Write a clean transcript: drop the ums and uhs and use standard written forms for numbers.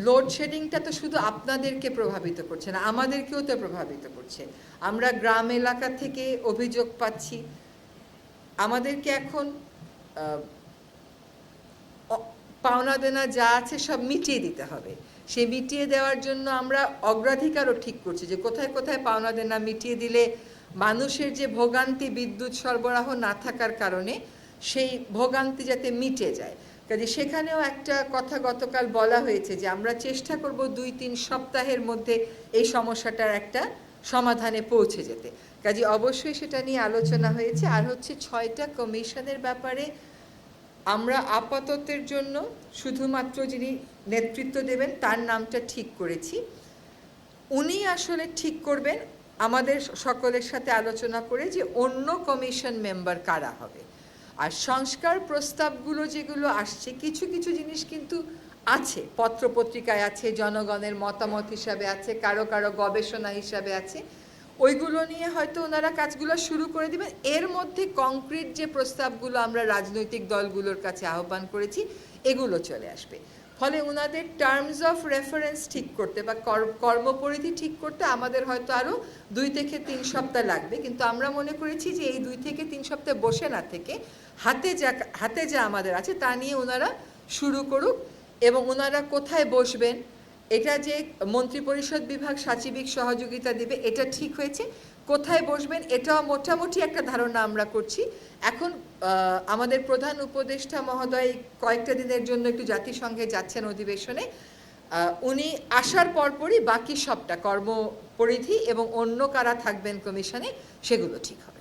লোডশেডিংটা তো শুধু আপনাদেরকে প্রভাবিত করছে না, আমাদেরকেও তো প্রভাবিত করছে। আমরা গ্রাম এলাকা থেকে অভিযোগ পাচ্ছি, আমাদেরকে এখন পাওনা দেনা যা আছে সব মিটিয়ে দিতে হবে। সেই মিটিয়ে দেওয়ার জন্য আমরা অগ্রাধিকারও ঠিক করছি যে কোথায় কোথায় পাওনা দেনা মিটিয়ে দিলে মানুষের যে ভোগান্তি বিদ্যুৎ সরবরাহ না থাকার কারণে সেই ভোগান্তি যাতে মিটে যায়। কাজে সেখানেও একটা কথা গতকাল বলা হয়েছে যে আমরা চেষ্টা করব 2-3 সপ্তাহের মধ্যে এই সমস্যাটার একটা সমাধানে পৌঁছে যেতে। কাজে অবশ্যই সেটা নিয়ে আলোচনা হয়েছে। আর হচ্ছে 6টা কমিশনের ব্যাপারে আমরা আপাততের জন্য শুধুমাত্র যিনি নেতৃত্ব দেবেন তার নামটা ঠিক করেছি। উনি আসলে ঠিক করবেন আমাদের সকলের সাথে আলোচনা করে যে অন্য কমিশন মেম্বার কারা হবে। আর সংস্কার প্রস্তাবগুলো যেগুলো আসছে কিছু কিছু জিনিস কিন্তু আছে, পত্রপত্রিকায় আছে, জনগণের মতামত হিসাবে আছে, কারো কারো গবেষণা হিসাবে আছে, ওইগুলো নিয়ে হয়তো ওনারা কাজগুলো শুরু করে দিবেন। এর মধ্যে কংক্রিট যে প্রস্তাবগুলো আমরা রাজনৈতিক দলগুলোর কাছে আহ্বান করেছি এগুলো চলে আসবে। ফলে ওনাদের টার্মস অফ রেফারেন্স ঠিক করতে বা কর্মপরিধি ঠিক করতে আমাদের হয়তো আরও 2 থেকে 3 সপ্তাহ লাগবে। কিন্তু আমরা মনে করেছি যে এই 2 থেকে 3 সপ্তাহ বসে না থেকে হাতে যা আমাদের আছে তা নিয়ে ওনারা শুরু করুক। এবং ওনারা কোথায় বসবেন, এটা যে মন্ত্রিপরিষদ বিভাগ সাচিবিক সহযোগিতা দেবে এটা ঠিক হয়েছে, কোথায় বসবেন এটাও মোটামুটি একটা ধারণা আমরা করছি। এখন আমাদের প্রধান উপদেষ্টা মহোদয় কয়েকটা দিনের জন্য একটু জাতিসংঘে যাচ্ছেন অধিবেশনে, উনি আসার পরপরই বাকি সবটা কর্মপরিধি এবং অন্য কারা থাকবেন কমিশনে সেগুলো ঠিক হবে।